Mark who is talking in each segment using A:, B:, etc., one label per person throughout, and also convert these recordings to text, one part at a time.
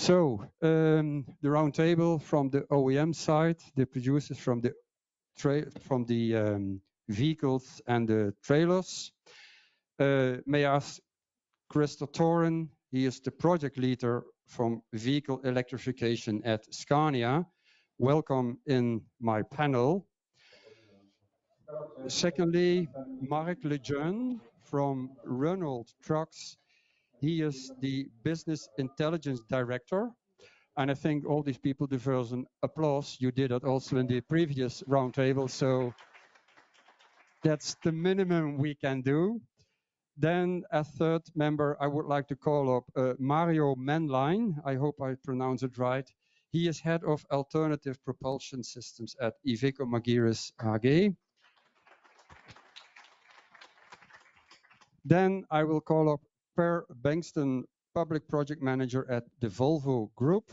A: So the roundtable from the OEM side, the producers from the vehicles and the trailers. May I ask Thorén? He is the project leader from vehicle electrification at Scania. Welcome in my panel. Secondly, Marc Lejeune from Renault Trucks. He is the business intelligence director. And I think all these people deserve an applause. You did that also in the previous roundtable. So that's the minimum we can do. Then a third member, I would like to call up Maennlein. I hope I pronounce it right. He is head of alternative propulsion systems at IVECO Magirus AG. Then I will call up Bengtsson, public project manager at the Volvo Group.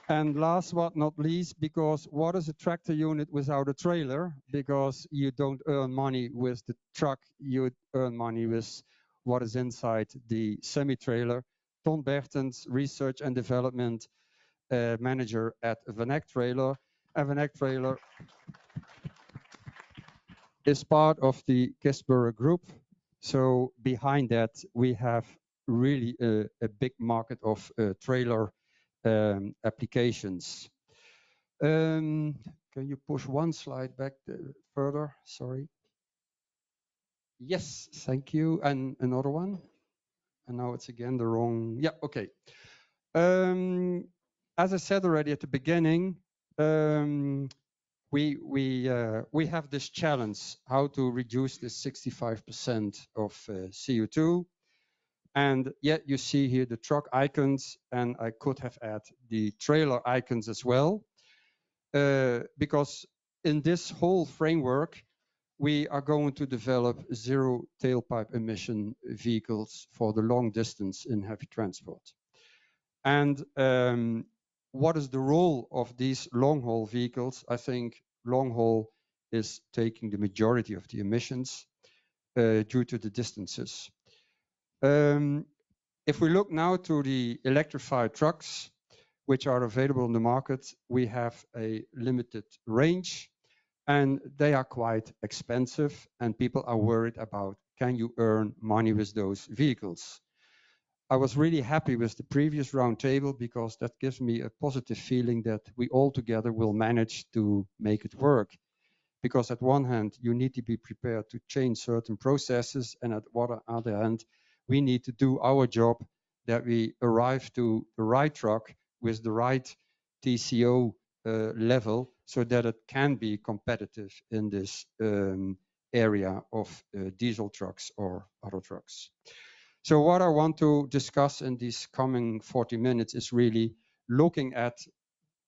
A: And last but not least, because what is a tractor unit without a trailer? Because you don't earn money with the truck, you earn money with what is inside the semi-trailer. Bertens, research and development manager at Eck Trailer. Eck Trailer is part of the Kesborough Group. So behind that, we have really a big market of trailer applications. Can you push one slide back further? Sorry. Yes, thank you. And another one. And now it's again the wrong. Yeah, okay. As I said already at the beginning, we have this challenge how to reduce this 65% of CO2. And yet you see here the truck icons, and I could have added the trailer icons as well, because in this whole framework, we are going to develop zero tailpipe emission vehicles for the long distance in heavy transport. And what is the role of these long haul vehicles? I think long haul is taking the majority of the emissions due to the distances. If we look now to the electrified trucks, which are available on the market, we have a limited range and they are quite expensive and people are worried about, can you earn money with those vehicles? I was really happy with the previous roundtable because that gives me a positive feeling that we all together will manage to make it work. Because at one hand, you need to be prepared to change certain processes, and at the other hand, we need to do our job that we arrive to the right truck with the right TCO level so that it can be competitive in this area of diesel trucks or other trucks. So what I want to discuss in these coming 40 minutes is really looking at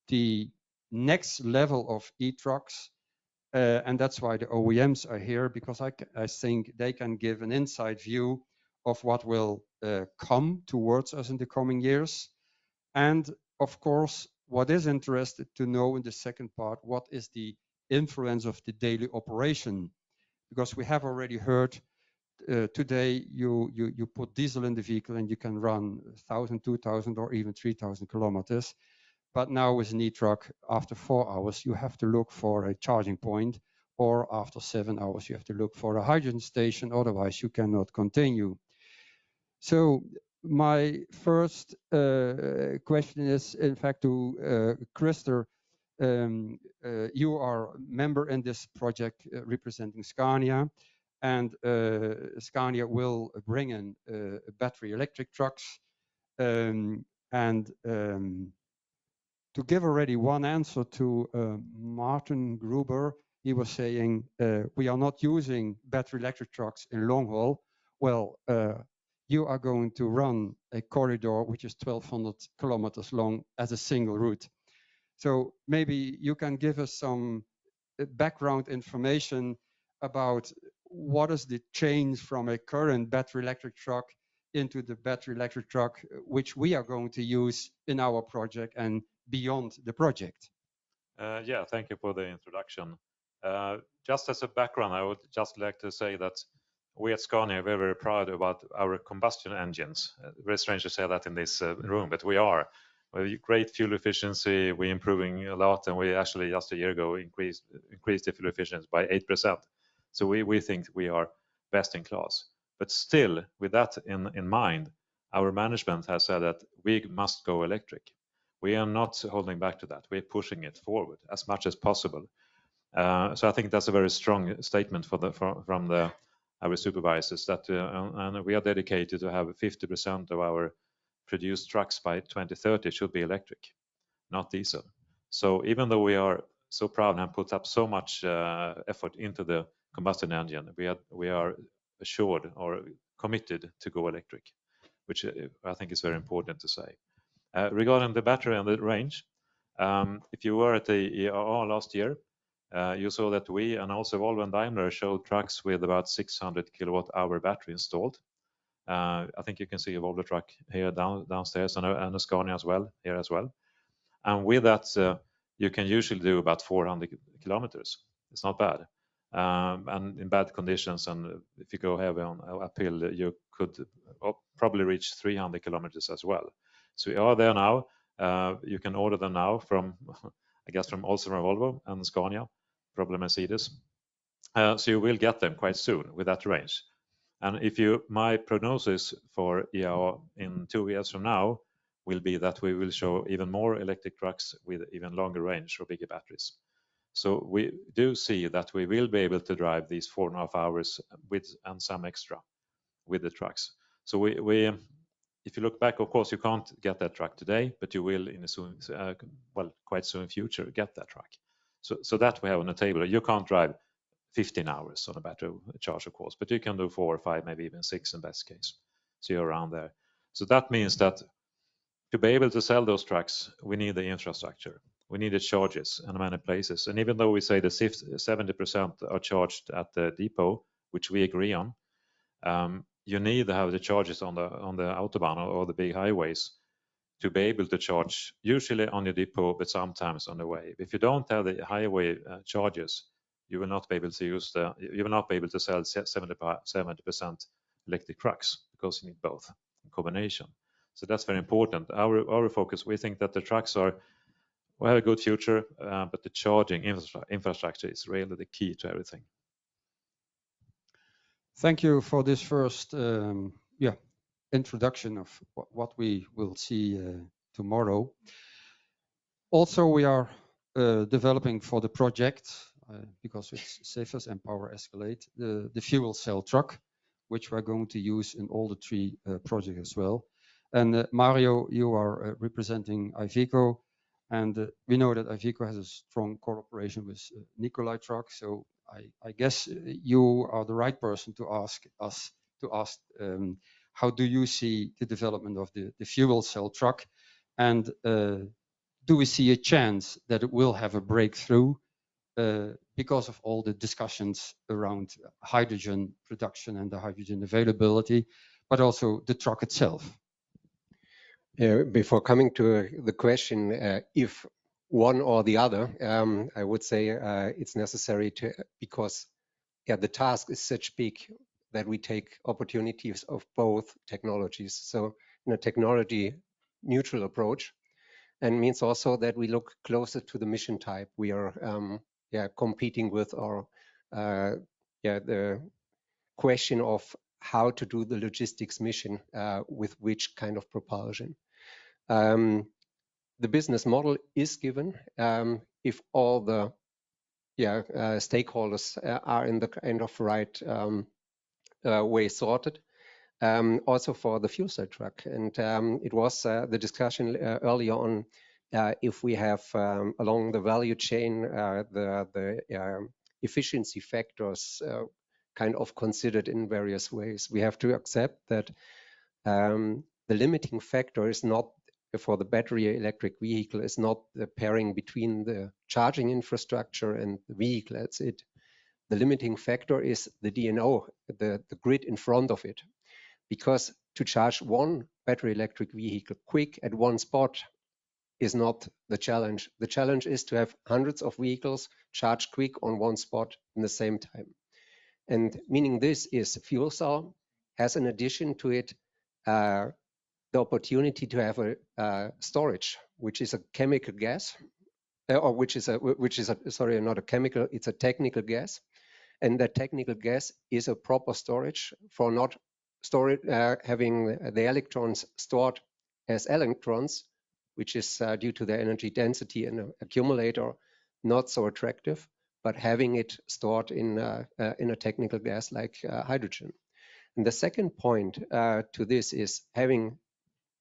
A: the next level of e-trucks. And that's why the OEMs are here, because I think they can give an inside view of what will come towards us in the coming years. And of course, what is interested to know in the second part, what is the influence of the daily operation? Because we have already heard today you put diesel in the vehicle and you can run 1,000, 2,000 or even 3,000 kilometers. But now with an e-truck, after 4 hours, you have to look for a charging point, or after 7 hours, you have to look for a hydrogen station. Otherwise, you cannot continue. So my first question is, in fact, to Christer. You are a member in this project representing Scania, and Scania will bring in battery electric trucks. To give already one answer to Martin Gruber, he was saying, we are not using battery electric trucks in long haul. Well, you are going to run a corridor which is 1,200 kilometers long as a single route. So maybe you can give us some background information about what is the change from a current battery electric truck into the battery electric truck, which we are going to use in our project and beyond the project.
B: Yeah, thank you for the introduction. Just as a background, I would just like to say that we at Scania are very, very proud about our combustion engines. Very strange to say that in this room, but we are. We have great fuel efficiency, we're improving a lot, and we actually just a year ago increased the fuel efficiency by 8%. So we think we are best in class. But still, with that in mind, our management has said that we must go electric. We are not holding back to that. We're pushing it forward as much as possible. So I think that's a very strong statement from our supervisors that and we are dedicated to have 50% of our produced trucks by 2030 should be electric, not diesel. So even though we are so proud and put up so much effort into the combustion engine, we are assured or committed to go electric, which I think is very important to say. Regarding the battery and the range, if you were at the ERR last year, you saw that we and also Volvo and Daimler showed trucks with about 600 kilowatt-hour battery installed. I think you can see a Volvo truck here downstairs and a Scania as well, here as well. And with that, you can usually do about 400 kilometers. It's not bad. And in bad conditions, and if you go heavy on uphill, you could probably reach 300 kilometers as well. So we are there now. You can order them now from, I guess, also from Volvo and Scania, probably Mercedes. So you will get them quite soon with that range. And my prognosis for ER in 2 years from now will be that we will show even more electric trucks with even longer range or bigger batteries. So we do see that we will be able to drive these 4.5 hours and some extra with the trucks. So if you look back, of course, you can't get that truck today, but you will in a quite soon future get that truck. So that we have on the table. You can't drive 15 hours on a battery charge, of course, but you can do 4 or 5, maybe even 6 in best case. So you're around there. So that means that to be able to sell those trucks, we need the infrastructure. We need the charges in many places. And even though we say the 70% are charged at the depot, which we agree on, you need to have the charges on the autobahn or the big highways to be able to charge, usually on your depot, but sometimes on the way. If you don't have the highway charges, you will not be able to sell 70% electric trucks because you need both in combination. So that's very important. Our focus, we think that the trucks will have a good future, but the charging infrastructure is really the key to everything.
A: Thank you for this first introduction of what we will see tomorrow. Also, we are developing for the project, because it's ZEFES and Power Escalate, the fuel cell truck, which we're going to use in all the 3 projects as well. And Mario, you are representing IVECO, and we know that IVECO has a strong cooperation with Nikolai Truck. So I guess you are the right person to ask us how do you see the development of the fuel cell truck, and do we see a chance that it will have a breakthrough because of all the discussions around hydrogen production and the hydrogen availability, but also the truck itself?
C: Before coming to the question if one or the other, I would say it's necessary because the task is such big that we take opportunities of both technologies. So in a technology neutral approach, and means also that we look closer to the mission type we are competing with, or the question of how to do the logistics mission with which kind of propulsion. The business model is given if all the stakeholders are in the kind of right way sorted. Also for the fuel cell truck, and it was the discussion earlier on if we have along the value chain the efficiency factors kind of considered in various ways. We have to accept that the limiting factor is not for the battery electric vehicle is not the pairing between the charging infrastructure and the vehicle. That's it. The limiting factor is the DNO, the grid in front of it. Because to charge one battery electric vehicle quick at one spot is not the challenge. The challenge is to have hundreds of vehicles charged quick on one spot in the same time. And meaning this is fuel cell has in addition to it the opportunity to have a storage, which is a chemical gas, or which is a sorry, not a chemical, it's a technical gas. And that technical gas is a proper storage for not having the electrons stored as electrons, which is due to the energy density in an accumulator not so attractive, but having it stored in a technical gas like hydrogen. And the second point to this is having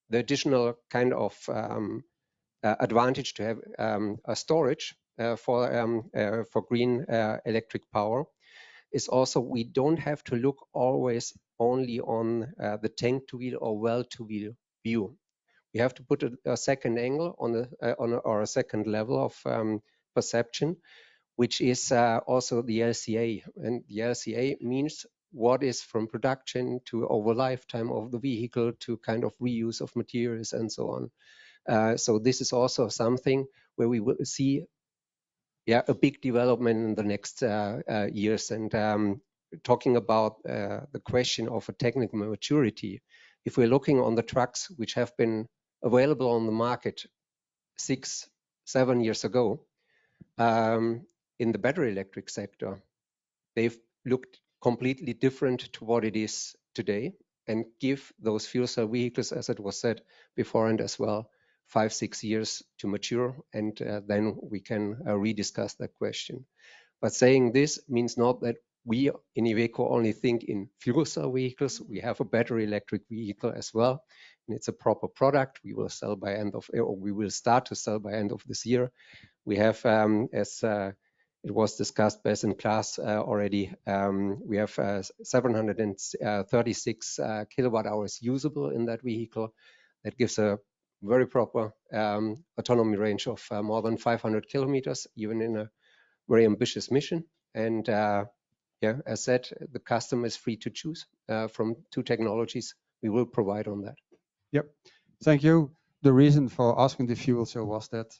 C: the additional kind of advantage to have a storage for green electric power is also we don't have to look always only on the tank to wheel or well to wheel view. We have to put a second angle or a second level of perception, which is also the LCA. And the LCA means what is from production to over lifetime of the vehicle to kind of reuse of materials and so on. So this is also something where we will see a big development in the next years. And talking about the question of a technical maturity, if we're looking on the trucks which have been available on the market 6-7 years ago, in the battery electric sector, they've looked completely different to what it is today, and give those fuel cell vehicles, as it was said before, and as well 5-6 years to mature, and then we can rediscuss that question. But saying this means not that we in IVECO only think in fuel cell vehicles. We have a battery electric vehicle as well, and it's a proper product. We will sell by we will start to sell by end of this year. We have, as it was discussed best in class already, we have 736 kilowatt hours usable in that vehicle. That gives a very proper autonomy range of more than 500 kilometers, even in a very ambitious mission. And as said, the customer is free to choose from 2 technologies. We will provide on that.
A: Yep, thank you. The reason for asking the fuel cell was that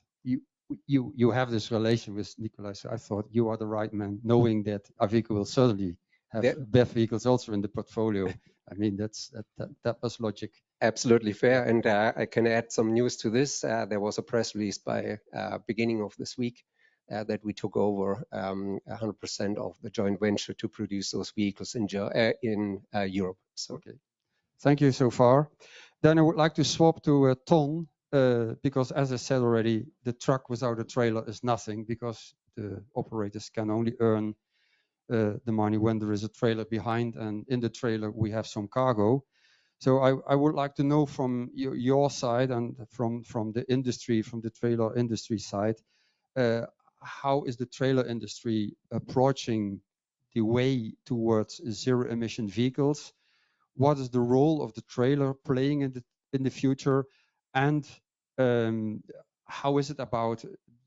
A: you have this relation with Nikolai. So I thought you are the right man, knowing that IVECO will certainly have BEV vehicles also in the portfolio. I mean, that was logic.
C: Absolutely fair. And I can add some news to this. There was a press release by beginning of this week that we took over 100% of the joint venture to produce those vehicles in Europe. So.
A: Okay, thank you so far. Then I would like to swap to Ton, because as I said already, the truck without a trailer is nothing, because the operators can only earn the money when there is a trailer behind, and in the trailer we have some cargo. So I would like to know from your side and from the industry, from the trailer industry side, how is the trailer industry approaching the way towards zero emission vehicles? What is the role of the trailer playing in the future? And how is it about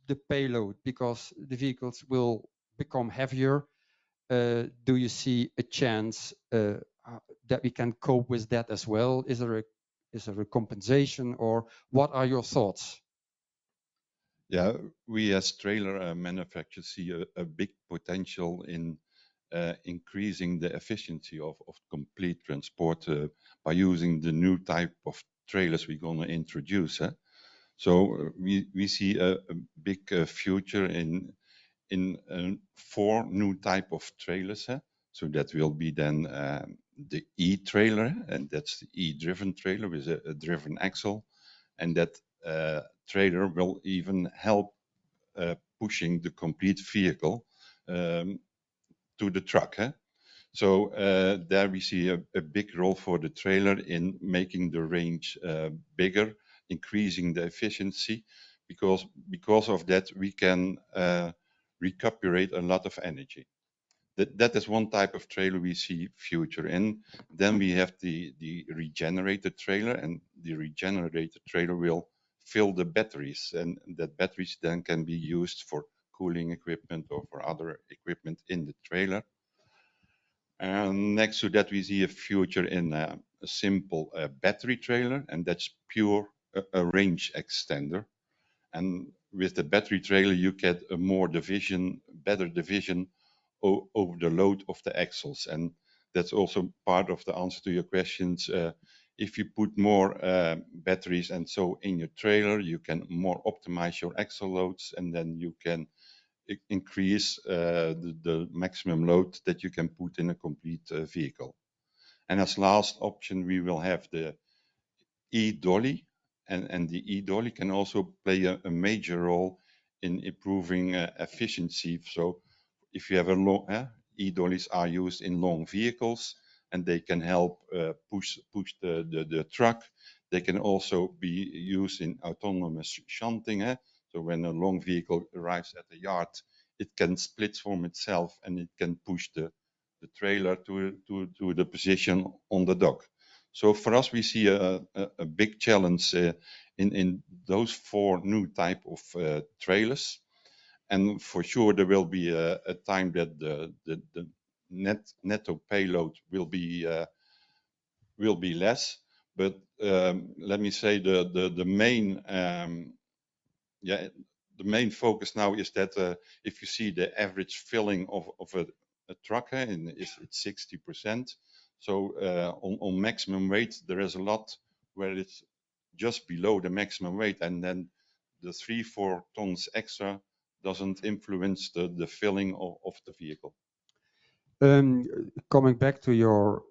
A: the payload? Because the vehicles will become heavier. Do you see a chance that we can cope with that as well? Is there a compensation, or what are your thoughts?
D: Yeah, we as trailer manufacturers see a big potential in increasing the efficiency of complete transport by using the new type of trailers we're going to introduce. So we see a big future in 4 new type of trailers. So that will be then the E-trailer, and that's the E-driven trailer with a driven axle, and that trailer will even help pushing the complete vehicle to the truck. So there we see a big role for the trailer in making the range bigger, increasing the efficiency, because of that we can recuperate a lot of energy. That is one type of trailer we see future in. Then we have the regenerated trailer, and the regenerated trailer will fill the batteries, and that batteries then can be used for cooling equipment or for other equipment in the trailer. And next to that we see a future in a simple battery trailer, and that's pure a range extender. And with the battery trailer you get a better division over the load of the axles. And that's also part of the answer to your questions. If you put more batteries and so in your trailer, you can more optimize your axle loads, and then you can increase the maximum load that you can put in a complete vehicle. And as last option, we will have the e-dolly, and the e-dolly can also play a major role in improving efficiency. So if you have a long, e-dollies are used in long vehicles, and they can help push the truck. They can also be used in autonomous shunting. So when a long vehicle arrives at the yard, it can split from itself and it can push the trailer to the position on the dock. So for us, we see a big challenge in those 4 new type of trailers. And for sure, there will be a time that the netto payload will be less. But let me say the main focus now is that if you see the average filling of a truck, it's 60%. So on maximum weight, there is a lot where it's just below the maximum weight, and then the 3-4 tons extra doesn't influence the filling of the vehicle.
A: Coming back to your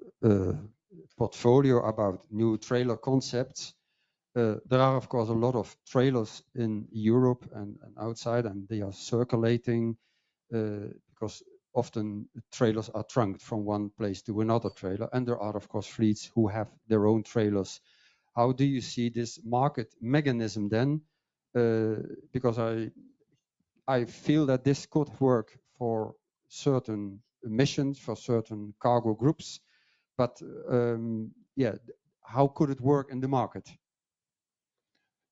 A: portfolio about new trailer concepts, there are of course a lot of trailers in Europe and outside, and they are circulating because often trailers are trunked from one place to another trailer, and there are of course fleets who have their own trailers. How do you see this market mechanism then? Because I feel that this could work for certain missions, for certain cargo groups, but how could it work in the market?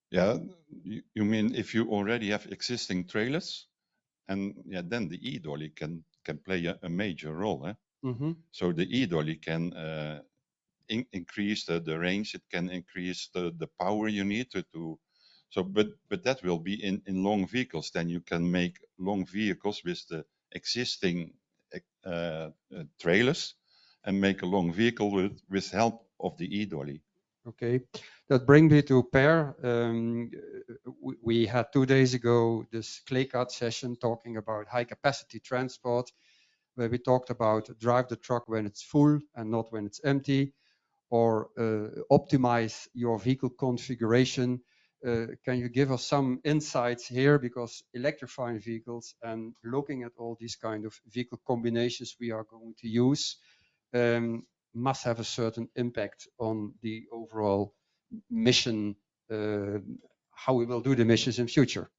D: Yeah, you mean if you already have existing trailers, and then the e-dolly can play a major role.
A: Mm-hmm.
D: So the e-dolly can increase the range. It can increase the power you need to. So, but that will be in long vehicles. Then you can make long vehicles with the existing trailers, and make a long vehicle with help of the e-dolly.
A: Okay, that brings me to Per. We had 2 days ago this clay cart session talking about high capacity transport, where we talked about drive the truck when it's full and not when it's empty, or optimize your vehicle configuration. Can you give us some insights here? Because electrifying vehicles and looking at all these kind of vehicle combinations we are going to use must have a certain impact on the overall mission, how we will do the missions in future.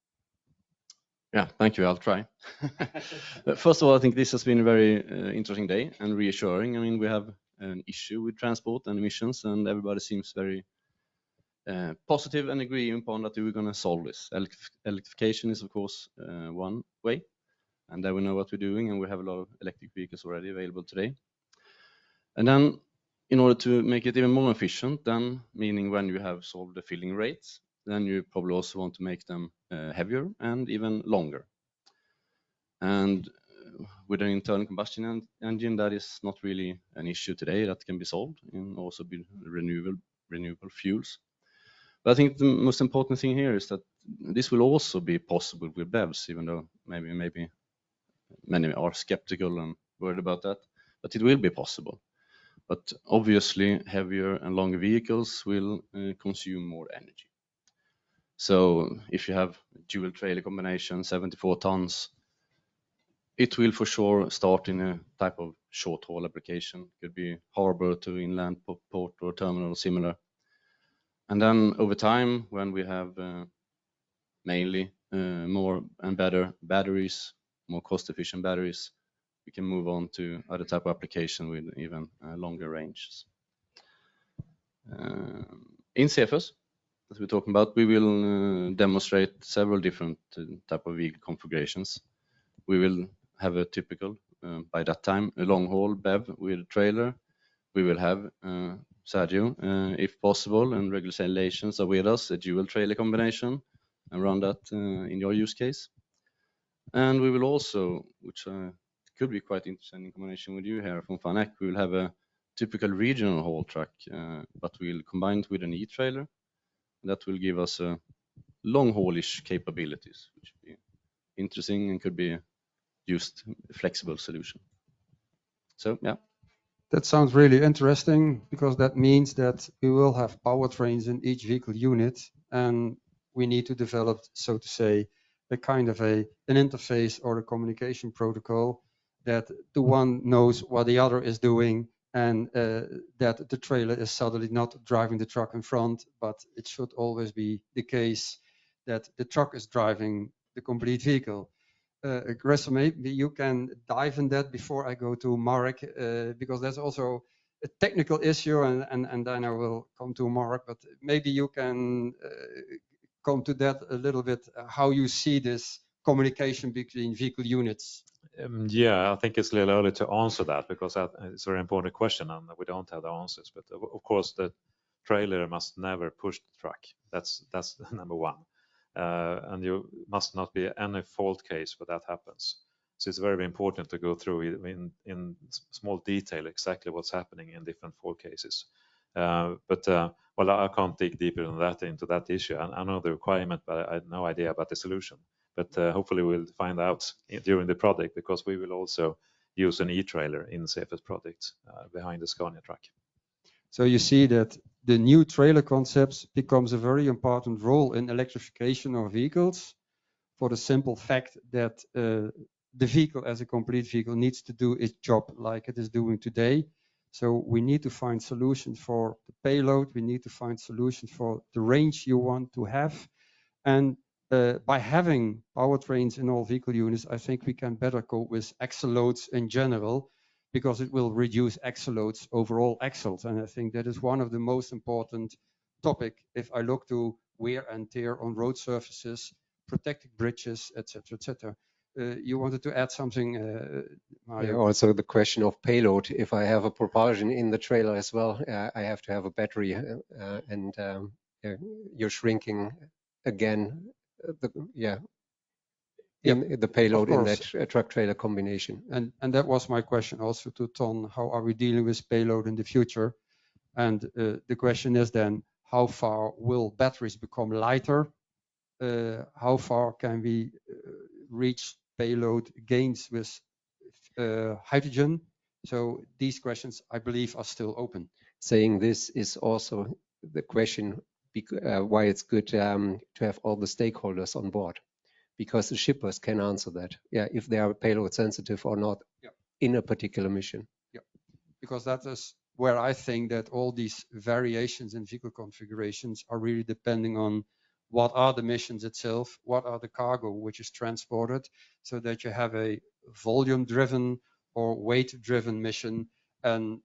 E: Yeah, thank you. I'll try. First of all, I think this has been a very interesting day and reassuring. I mean, we have an issue with transport and emissions, and everybody seems very positive and agreeing upon that we're going to solve this. Electrification is, of course, one way, and then we know what we're doing, and we have a lot of electric vehicles already available today. And then, in order to make it even more efficient, then meaning when you have solved the filling rates, then you probably also want to make them heavier and even longer. And with an internal combustion engine, that is not really an issue today. That can be solved and also be renewable fuels. But I think the most important thing here is that this will also be possible with BEVs, even though maybe many are skeptical and worried about that. But it will be possible. But obviously, heavier and longer vehicles will consume more energy. So if you have dual trailer combination, 74 tons, it will for sure start in a type of short haul application. Could be harbor to inland port or terminal similar. And then over time, when we have mainly more and better batteries, more cost-efficient batteries, we can move on to other type of application with even longer ranges. In ZEFES, as we're talking about, we will demonstrate several different type of vehicle configurations. We will have a typical, by that time, a long haul BEV with a trailer. We will have, Sergio, if possible, and regulations are with us, a dual trailer combination, and run that in your use case. And we will also, which could be quite interesting in combination with you here from Eck. We will have a typical regional haul truck, but we'll combine it with an e-trailer. That will give us a long haulage capabilities, which would be interesting and could be used flexible solution. So yeah.
A: That sounds really interesting because that means that we will have powertrains in each vehicle unit, and we need to develop, so to say, a kind of an interface or a communication protocol that the one knows what the other is doing, and that the trailer is suddenly not driving the truck in front, but it should always be the case that the truck is driving the complete vehicle. Gressel, maybe you can dive in that before I go to Marc, because that's also a technical issue, and then I will come to Marc, but maybe you can come to that a little bit, how you see this communication between vehicle units.
B: Yeah, I think it's a little early to answer that because it's a very important question and we don't have the answers. But of course, the trailer must never push the truck. That's number one. And you must not be any fault case where that happens. So it's very important to go through in small detail exactly what's happening in different fault cases. Well, I can't dig deeper into that issue. I know the requirement, but I have no idea about the solution. But hopefully we'll find out during the project because we will also use an e-trailer in ZEFES project behind the SCANIA truck.
A: So you see that the new trailer concepts becomes a very important role in electrification of vehicles for the simple fact that the vehicle as a complete vehicle needs to do its job like it is doing today. So we need to find solutions for the payload. We need to find solutions for the range you want to have. And by having powertrains in all vehicle units, I think we can better cope with axle loads in general, because it will reduce axle loads, overall axles. And I think that is one of the most important topic if I look to wear and tear on road surfaces, protected bridges, etc., etc. You wanted to add something, Mario?
C: Yeah, also the question of payload. If I have a propulsion in the trailer as well, I have to have a battery, and you're shrinking again. The payload in that truck-trailer combination.
A: And that was my question also to Ton. How are we dealing with payload in the future? And the question is then, how far will batteries become lighter? How far can we reach payload gains with hydrogen? So these questions, I believe, are still open.
C: Saying this is also the question why it's good to have all the stakeholders on board, because the shippers can answer that, if they are payload sensitive or not in a particular mission.
A: Yeah, because that is where I think that all these variations in vehicle configurations are really depending on what are the missions itself, what are the cargo which is transported, so that you have a volume-driven or weight-driven mission, and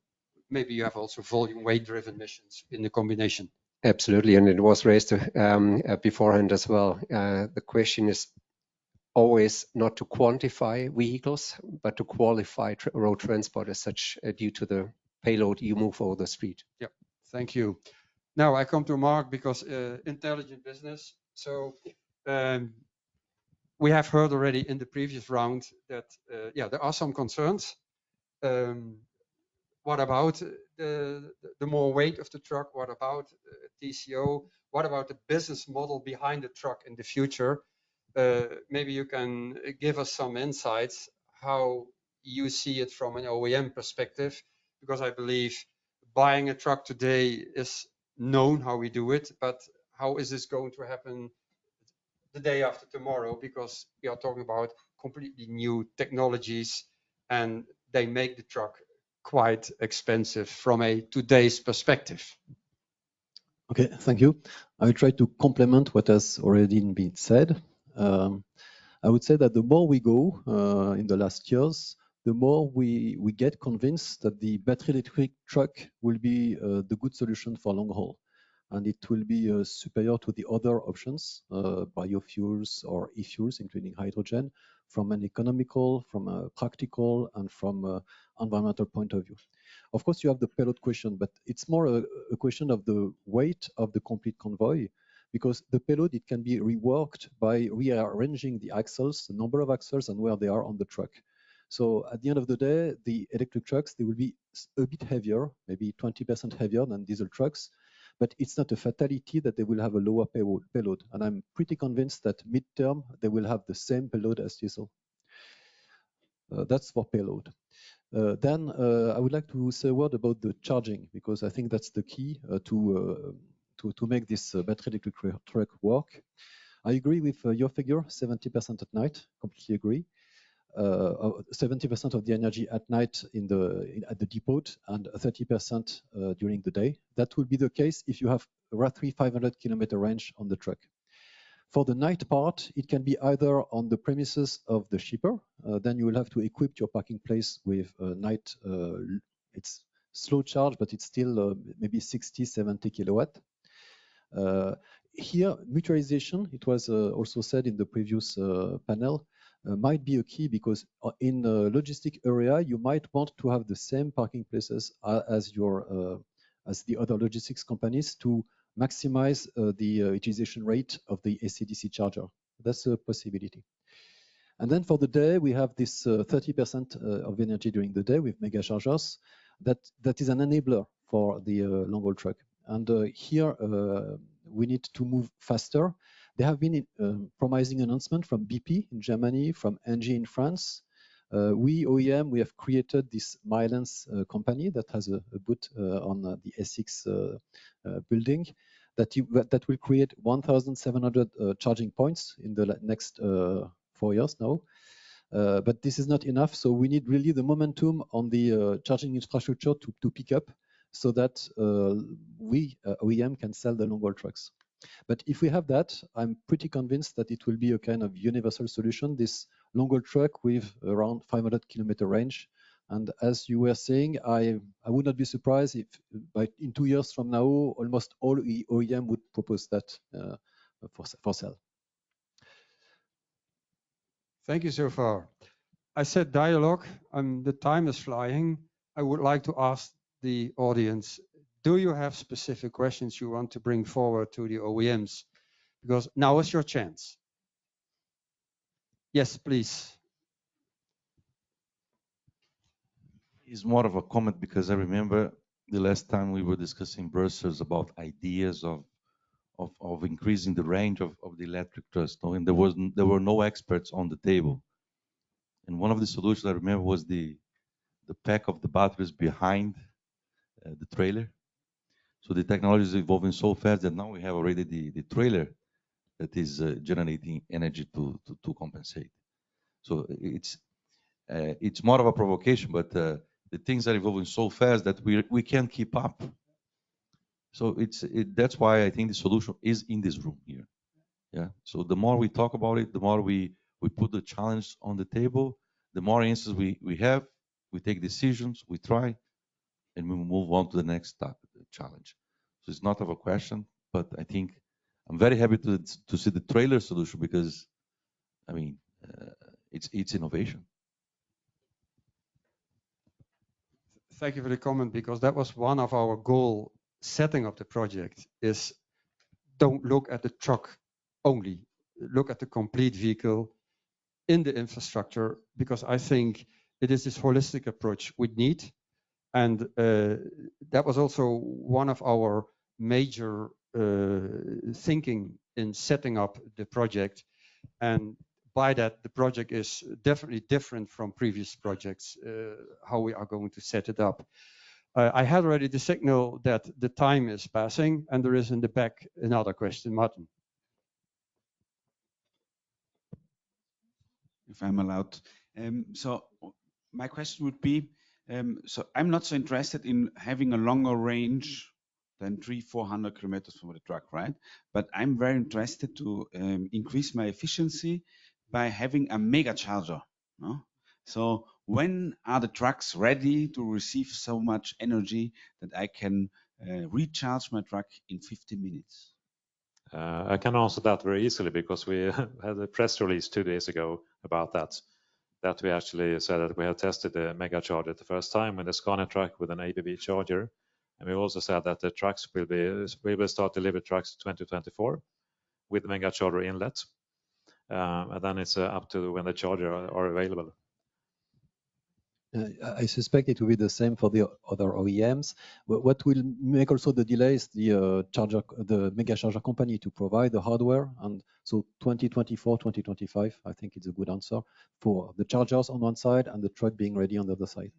A: maybe you have also volume weight-driven missions in the combination.
C: Absolutely, and it was raised beforehand as well. The question is always not to quantify vehicles, but to qualify road transport as such due to the payload you move over the street.
A: Yeah, thank you. Now I come to Marc because intelligent business. So we have heard already in the previous round that there are some concerns. What about the more weight of the truck? What about TCO? What about the business model behind the truck in the future? Maybe you can give us some insights how you see it from an OEM perspective, because I believe buying a truck today is known how we do it, but how is this going to happen the day after tomorrow? Because we are talking about completely new technologies and they make the truck quite expensive from a today's perspective.
F: Okay, thank you. I will try to complement what has already been said. I would say that the more we go in the last years, the more we get convinced that the battery electric truck will be the good solution for long haul. And it will be superior to the other options, biofuels or e-fuels, including hydrogen, from an economical, from a practical, and from an environmental point of view. Of course, you have the payload question, but it's more a question of the weight of the complete convoy, because the payload, it can be reworked by rearranging the axles, the number of axles, and where they are on the truck. So at the end of the day, the electric trucks, they will be a bit heavier, maybe 20% heavier than diesel trucks, but it's not a fatality that they will have a lower payload. And I'm pretty convinced that midterm, they will have the same payload as diesel. That's for payload. Then I would like to say a word about the charging, because I think that's the key to make this battery electric truck work. I agree with your figure, 70% at night, completely agree. 70% of the energy at night at the depot and 30% during the day. That will be the case if you have roughly 500 kilometer range on the truck. For the night part, it can be either on the premises of the shipper. Then you will have to equip your parking place with night. It's slow charge, but it's still maybe 60, 70 kilowatt. Here, mutualization, it was also said in the previous panel, might be a key, because in the logistic area, you might want to have the same parking places as the other logistics companies to maximize the utilization rate of the AC/DC charger. That's a possibility. And then for the day, we have this 30% of energy during the day with mega chargers. That is an enabler for the long-haul truck. And here, we need to move faster. There have been promising announcements from BP in Germany, from ENGIE in France. We, OEM, we have created this Maennlein company that has a booth on the SX building that will create 1,700 charging points in the next 4 years now. But this is not enough, so we need really the momentum on the charging infrastructure to pick up, so that we, OEM, can sell the long-haul trucks. But if we have that, I'm pretty convinced that it will be a kind of universal solution, this long-haul truck with around 500 kilometer range. And as you were saying, I would not be surprised if in 2 years from now, almost all OEM would propose that for sale.
A: Thank you so far. I said dialogue, the time is flying. I would like to ask the audience, do you have specific questions you want to bring forward to the OEMs? Because now is your chance. Yes, please.
G: It's more of a comment, because I remember the last time we were discussing Brussels about ideas of increasing the range of the electric trucks, and there were no experts on the table. And one of the solutions I remember was the pack of the batteries behind the trailer. So the technology is evolving so fast that now we have already the trailer that is generating energy to compensate. So it's more of a provocation, but the things are evolving so fast that we can't keep up. So that's why I think the solution is in this room here. Yeah. So the more we talk about it, the more we put the challenge on the table, the more answers we have, we take decisions, we try, and we move on to the next challenge. So it's not of a question, but I think I'm very happy to see the trailer solution, because I mean it's innovation.
A: Thank you for the comment, because that was one of our goal setting up the project, is don't look at the truck only, look at the complete vehicle in the infrastructure, because I think it is this holistic approach we need. And that was also one of our major thinking in setting up the project. And by that, the project is definitely different from previous projects, how we are going to set it up. I had already the signal that the time is passing, and there is in the back another question, Martin.
H: If I'm allowed. So my question would be, so I'm not so interested in having a longer range than 300-400 kilometers from the truck, right? But I'm very interested to increase my efficiency by having a mega charger. No? So when are the trucks ready to receive so much energy that I can recharge my truck in 50 minutes?
B: I can answer that very easily, because we had a press release 2 days ago about that we actually said that we have tested the mega charger the first time with a SCANIA truck with an ABB charger. And we also said that the trucks we will start deliver trucks 2024 with the mega charger inlet. And then it's up to when the charger are available.
F: I suspect it will be the same for the other OEMs. What will make also the delay is the mega charger company to provide the hardware. And so 2024, 2025, I think it's a good answer for the chargers on one side and the truck being ready on the other side.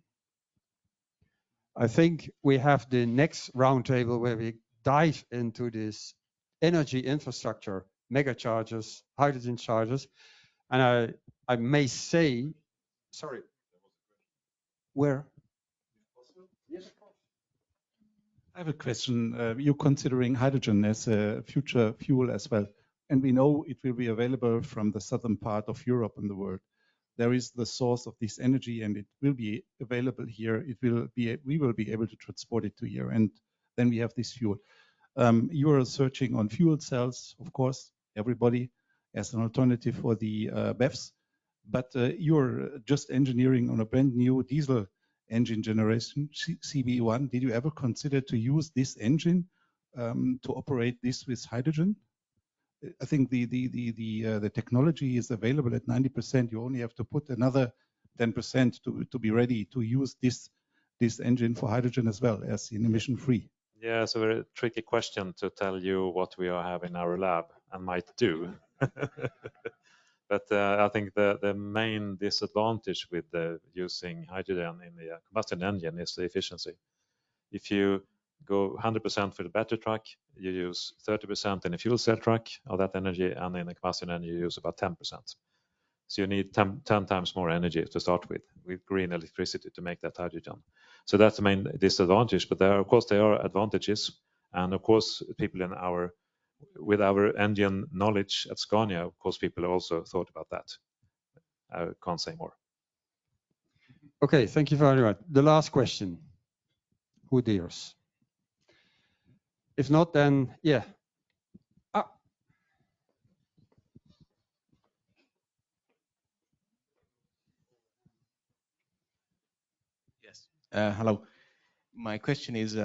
A: I think we have the next roundtable where we dive into this energy infrastructure, mega chargers, hydrogen chargers. And I may say, sorry, where?
I: I have a question. You're considering hydrogen as a future fuel as well, and we know it will be available from the southern part of Europe and the world. There is the source of this energy, and it will be available here. We will be able to transport it to here, and then we have this fuel. You are searching on fuel cells, of course, everybody, as an alternative for the BEVs, but you're just engineering on a brand new diesel engine generation, CB1. Did you ever consider to use this engine to operate this with hydrogen? I think the technology is available at 90%. You only have to put another 10% to be ready to use this engine for hydrogen as well as in emission free.
B: Yeah, it's a very tricky question to tell you what we have in our lab and might do. But I think the main disadvantage with using hydrogen in the combustion engine is the efficiency. If you go 100% for the battery truck, you use 30% in a fuel cell truck of that energy, and in a combustion engine you use about 10%. So you need 10 times more energy to start with green electricity to make that hydrogen. So that's the main disadvantage, but there are advantages. And of course, people with our engine knowledge at Scania, of course, people also thought about that. I can't say more.
A: Okay, thank you very much. The last question. Who dares? If not, then yeah.
J: Yes. Hello. My question is,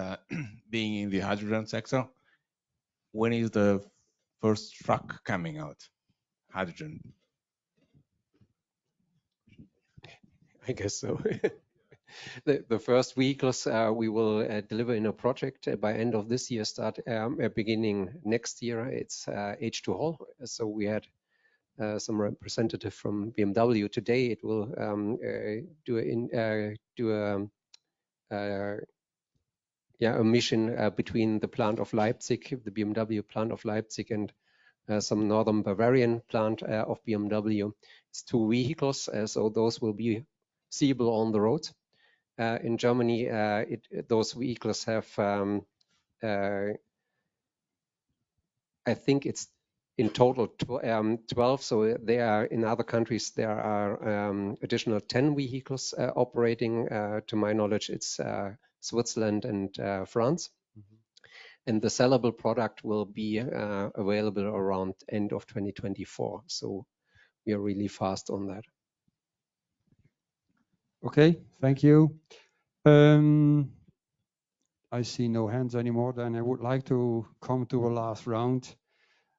J: being in the hydrogen sector, when is the first truck coming out? Hydrogen.
C: I guess so. The first vehicles we will deliver in a project by end of this year, start beginning next year. It's H2 Hall. So we had some representative from BMW today. It will a mission between the plant of Leipzig, the BMW plant of Leipzig, and some northern Bavarian plant of BMW. It's 2 vehicles, so those will be seeable on the road. In Germany, those vehicles have, I think it's in total 12. So there are, in other countries, there are additional 10 vehicles operating. To my knowledge, it's Switzerland and France. And the sellable product will be available around end of 2024. So we are really fast on that.
A: Okay, thank you. I see no hands anymore. Then I would like to come to a last round.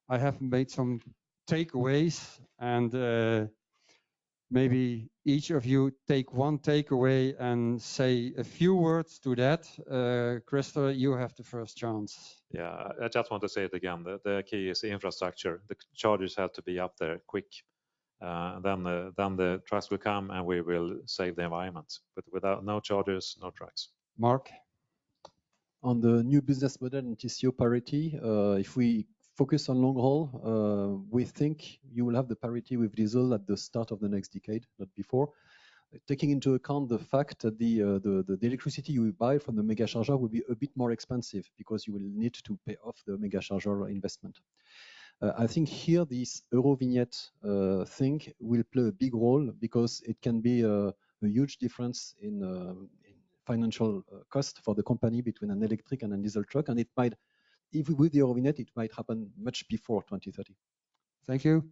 A: I have made some takeaways, and maybe each of you take one takeaway and say a few words to that. Christopher, you have the first chance.
B: Yeah, I just want to say it again. The key is the infrastructure. The chargers have to be up there quick. Then the trucks will come and we will save the environment. But without no chargers, no trucks.
A: Marc?
F: On the new business model and TCO parity, if we focus on long haul, we think you will have the parity with diesel at the start of the next decade, not before. Taking into account the fact that the electricity you will buy from the mega charger will be a bit more expensive because you will need to pay off the mega charger investment. I think here this Eurovignette thing will play a big role because it can be a huge difference in financial cost for the company between an electric and a diesel truck, and it might, if with the Eurovignette, it might happen much before 2030.
A: Thank you.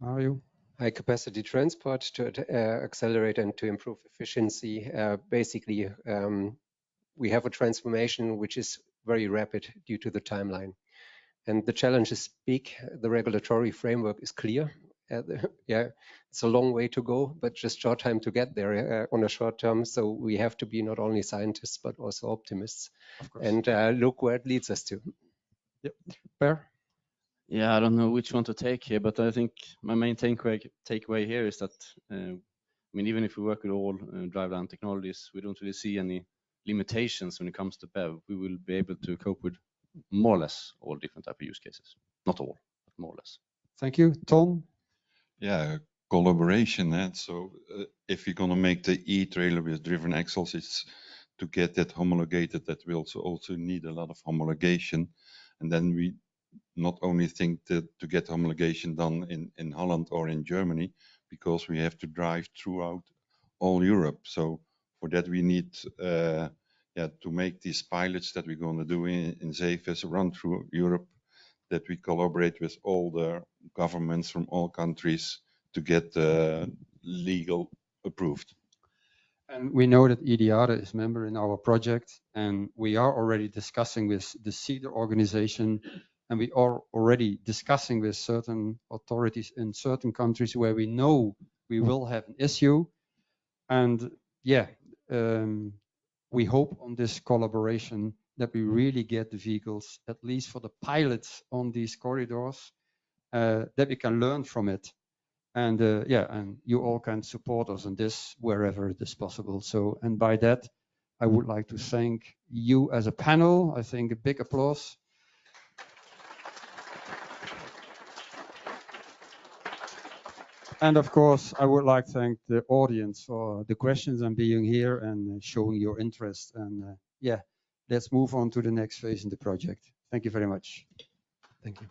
A: Mario?
C: High capacity transport to accelerate and to improve efficiency. Basically, we have a transformation which is very rapid due to the timeline. And the challenge is big. The regulatory framework is clear. yeah, it's a long way to go, but just short time to get there on a short term. So we have to be not only scientists, but also optimists.
A: Of course.
C: And look where it leads us to.
A: Yep. Per?
E: Yeah, I don't know which one to take here, but I think my main takeaway here is that, I mean, even if we work with all driveline technologies, we don't really see any limitations when it comes to BEV. We will be able to cope with more or less all different type of use cases. Not all, but more or less.
A: Thank you. Tom?
D: Yeah, collaboration. So if you're going to make the e-trailer with driven axles, it's to get that homologated, that we also need a lot of homologation. And then we not only think that to get homologation done in Holland or in Germany, because we have to drive throughout all Europe. So for that we need to make these pilots that we're going to do in ZEFES run through Europe, that we collaborate with all the governments from all countries to get legal approved.
A: And we know that EDR is a member in our project, and we are already discussing with the CEDAR organization, and we are already discussing with certain authorities in certain countries where we know we will have an issue. And yeah, we hope on this collaboration that we really get the vehicles, at least for the pilots on these corridors, that we can learn from it. And and you all can support us in this wherever it is possible. So, and by that, I would like to thank you as a panel. I think a big applause. And of course, I would like to thank the audience for the questions and being here and showing your interest. And let's move on to the next phase in the project. Thank you very much.
F: Thank you.